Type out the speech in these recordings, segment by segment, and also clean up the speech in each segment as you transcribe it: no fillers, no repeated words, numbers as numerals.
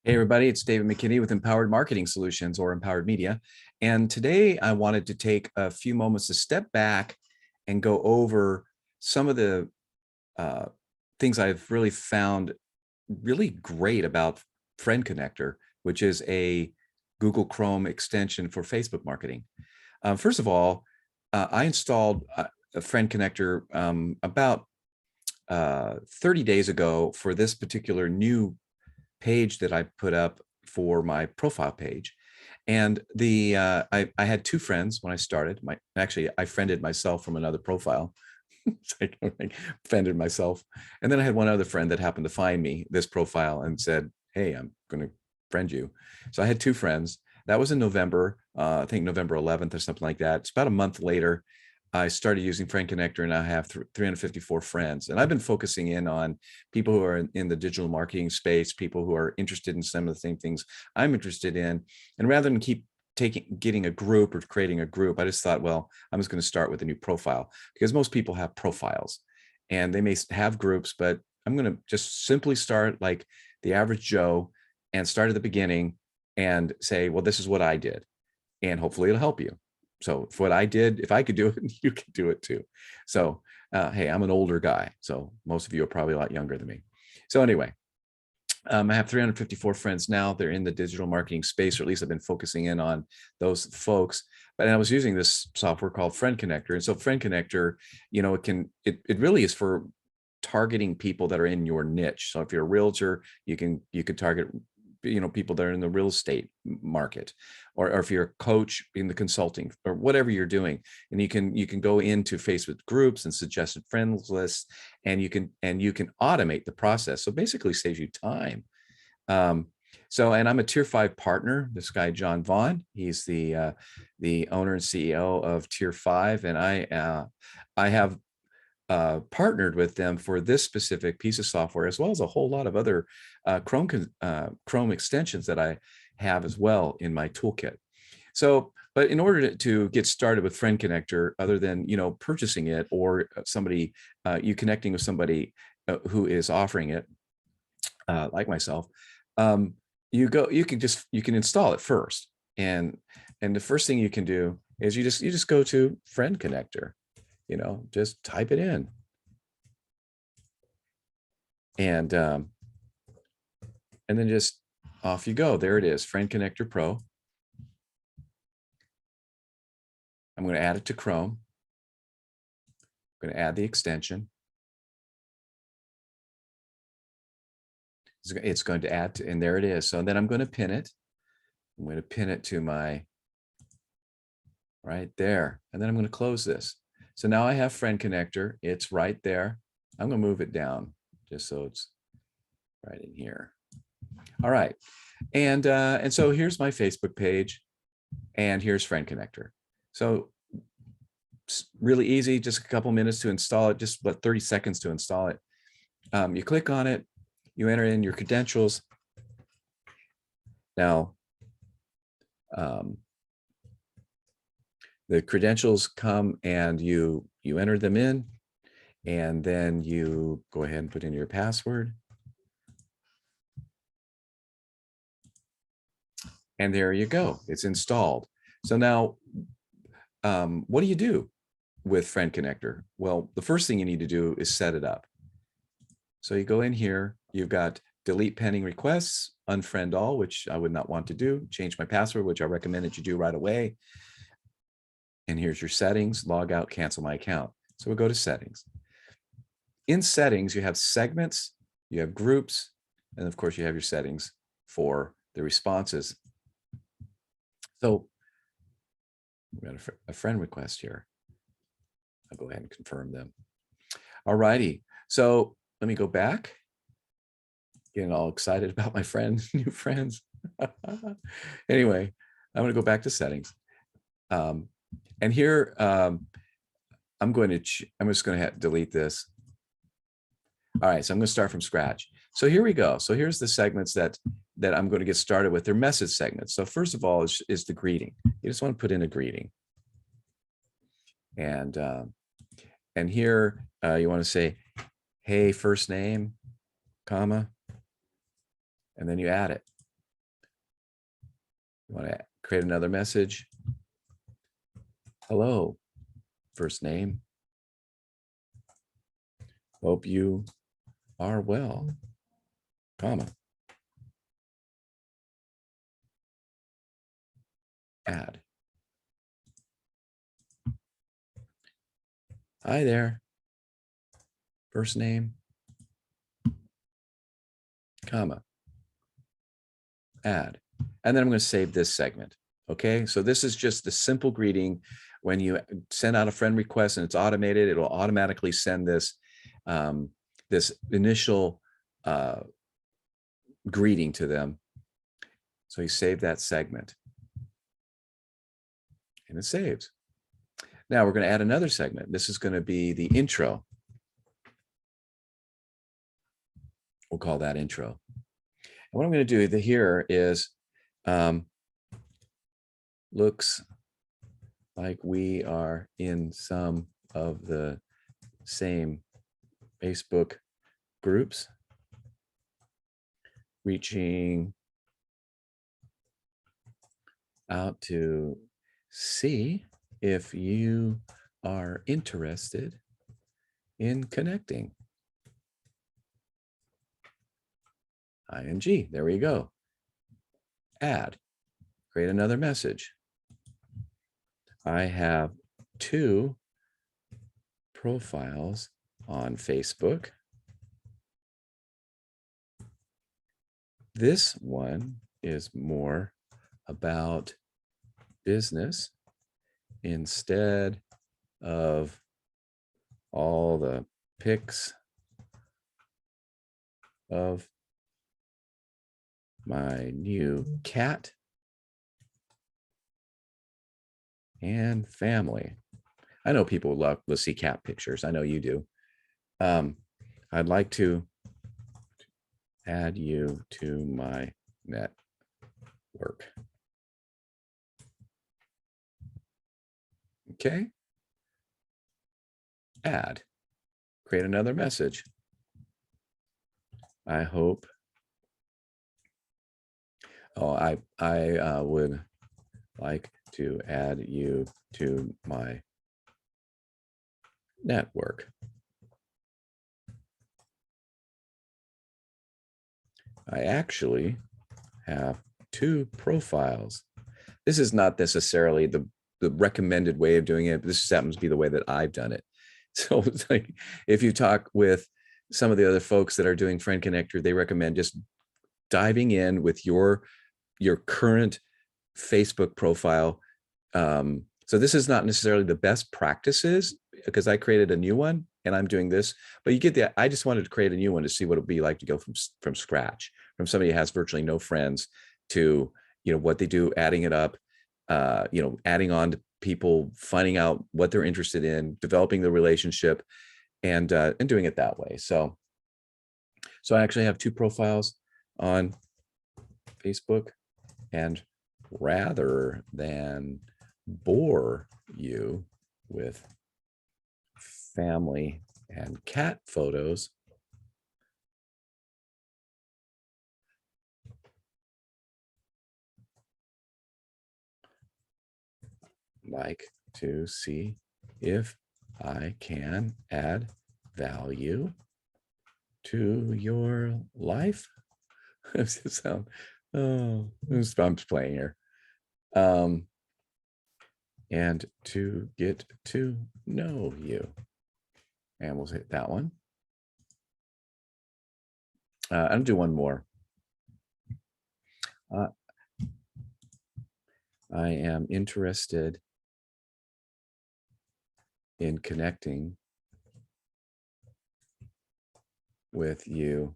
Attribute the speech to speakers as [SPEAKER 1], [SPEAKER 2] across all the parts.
[SPEAKER 1] Hey everybody, it's David McKinney with Empowered Marketing Solutions or Empowered Media. And today I wanted to take a few moments to step back and go over some of the uh, things I've really found really great about Friend Connector, which is a Google Chrome extension for Facebook marketing. First of all, I installed a Friend Connector about 30 days ago for this particular new page that I put up for my profile page. And I had two friends when I started. I friended myself from another profile. I friended myself. And then I had one other friend that happened to find me this profile and said, hey, I'm going to friend you. So I had two friends. That was in November, I think November 11th or something like that. It's about a month later. I started using Friend Connector and I have 354 friends. And I've been focusing in on people who are in the digital marketing space, people who are interested in some of the same things I'm interested in. And rather than keep getting a group or creating a group, I just thought, well, I'm just going to start with a new profile because most people have profiles and they may have groups, but I'm going to just simply start like the average Joe and start at the beginning and say, well, this is what I did. And hopefully it'll help you. So for what I did, if I could do it, you could do it too. So, hey, I'm an older guy. So most of you are probably a lot younger than me. So anyway, I have 354 friends now. They're in the digital marketing space, or at least I've been focusing in on those folks. But I was using this software called Friend Connector. And so Friend Connector, you know, it really is for targeting people that are in your niche. So if you're a realtor, you could target people that are in the real estate market, or if you're a coach in the consulting or whatever you're doing, and you can go into Facebook groups and suggested friends lists, and you can automate the process. So basically saves you time. And I'm a tier 5 partner. This guy, John Vaughn, he's the owner and CEO of tier 5. And I have partnered with them for this specific piece of software, as well as a whole lot of other Chrome extensions that I have as well in my toolkit. So, but in order to get started with Friend Connector, other than purchasing it or you connecting with somebody who is offering it, like myself, you can install it first, and the first thing you can do is you just go to Friend Connector. Just type it in, and then just off you go. There it is, Friend Connector Pro. I'm going to add it to Chrome. I'm going to add the extension. It's going to add to, and there it is. So then I'm going to pin it. I'm going to pin it to my right there, and then I'm going to close this. So now I have Friend Connector. It's right there. I'm going to move it down just so it's right in here. All right. And so here's my Facebook page, and here's Friend Connector. So it's really easy, just a couple minutes to install it, just about 30 seconds to install it. You click on it, you enter in your credentials. Now, the credentials come and you enter them in, and then you go ahead and put in your password. And there you go, it's installed. So now, what do you do with Friend Connector? Well, the first thing you need to do is set it up. So you go in here, you've got delete pending requests, unfriend all, which I would not want to do, change my password, which I recommend that you do right away. And here's your settings, log out, cancel my account. So we'll go to settings. In settings, you have segments, you have groups, and of course you have your settings for the responses. So we got a friend request here. I'll go ahead and confirm them. All righty. So let me go back. Getting all excited about my friends, new friends. Anyway, I'm going to go back to settings. And here, I'm just going to delete this. All right, so I'm going to start from scratch. So here we go. So here's the segments that I'm going to get started with. They're message segments. So first of all is the greeting. You just want to put in a greeting. And here you want to say, hey, first name, comma, and then you add it. You want to create another message. Hello, first name. Hope you are well, comma. Add. Hi there, first name, comma, add. And then I'm going to save this segment. Okay, so this is just the simple greeting. When you send out a friend request and it's automated, it will automatically send this this initial greeting to them. So you save that segment and it saves. Now we're going to add another segment. This is going to be the intro. We'll call that intro. And what I'm going to do here is looks like we are in some of the same Facebook groups, reaching out to see if you are interested in connecting. ING, there we go. Add, create another message. I have 2 profiles on Facebook. This one is more about business instead of all the pics of my new cat and family. I know people love to see cat pictures. I know you do. I'd like to add you to my network. Okay. Add, create another message. I hope. Oh, I would like to add you to my network. I actually have 2 profiles. This is not necessarily the recommended way of doing it, but this just happens to be the way that I've done it. So it's like, if you talk with some of the other folks that are doing Friend Connector, they recommend just diving in with your current Facebook profile. So this is not necessarily the best practices, because I created a new one and I'm doing this, but you get the, I just wanted to create a new one to see what it would be like to go from scratch, from somebody who has virtually no friends to, what they do, adding it up, adding on to people, finding out what they're interested in, developing the relationship, and doing it that way. So I actually have 2 profiles on Facebook, and rather than bore you with family and cat photos, like to see if I can add value to your life. So, I'm just playing here. And to get to know you. And we'll hit that one. I'll do one more. I am interested in connecting with you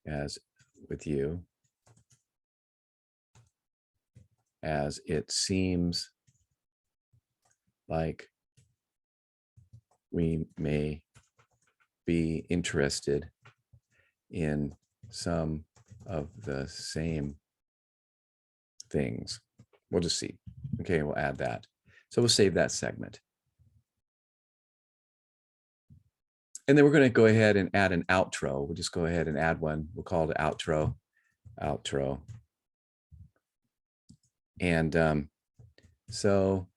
[SPEAKER 1] as it seems like we may be interested in some of the same things. We'll just see. Okay, we'll add that. So we'll save that segment. And then we're going to go ahead and add an outro. We'll just go ahead and add one. We'll call it outro. And so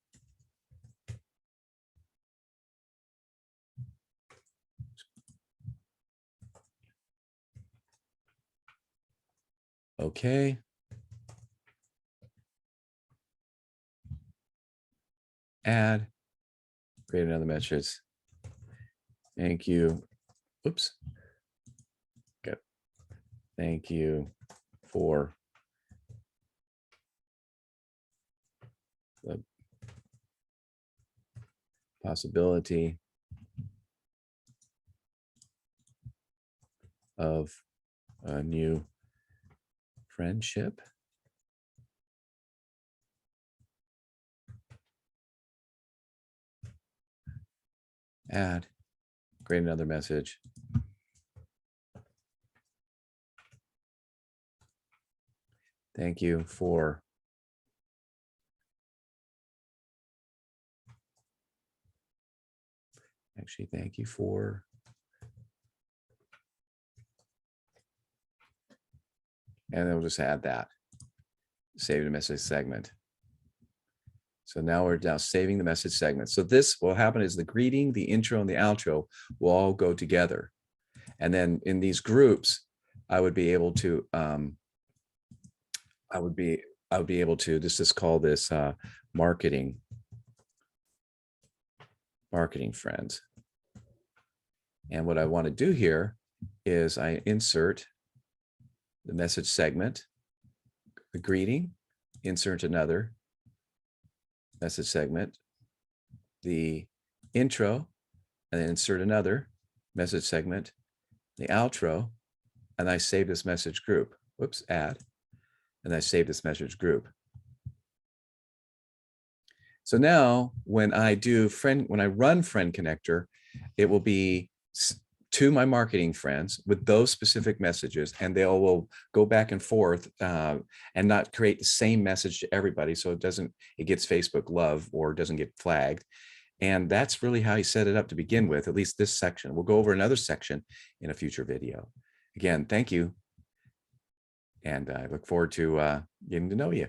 [SPEAKER 1] okay. Add, create another message. Thank you. Oops. Good. Thank you for the possibility of a new friendship. Add, create another message. Thank you for thank you for and then we'll just add that. Save the message segment. So now we're now saving the message segment. So this will happen is the greeting, the intro, and the outro will all go together. And then in these groups, I would be able to this is called this marketing friends. And what I want to do here is I insert the message segment, the greeting, insert another message segment, the intro, and then insert another message segment, the outro, and I save this message group. Whoops, add, and I save this message group. So now when I run Friend Connector, it will be to my marketing friends with those specific messages, and they all will go back and forth and not create the same message to everybody, so it gets Facebook love or doesn't get flagged. And that's really how you set it up to begin with, at least this section. We'll go over another section in a future video. Again, thank you, and I look forward to getting to know you.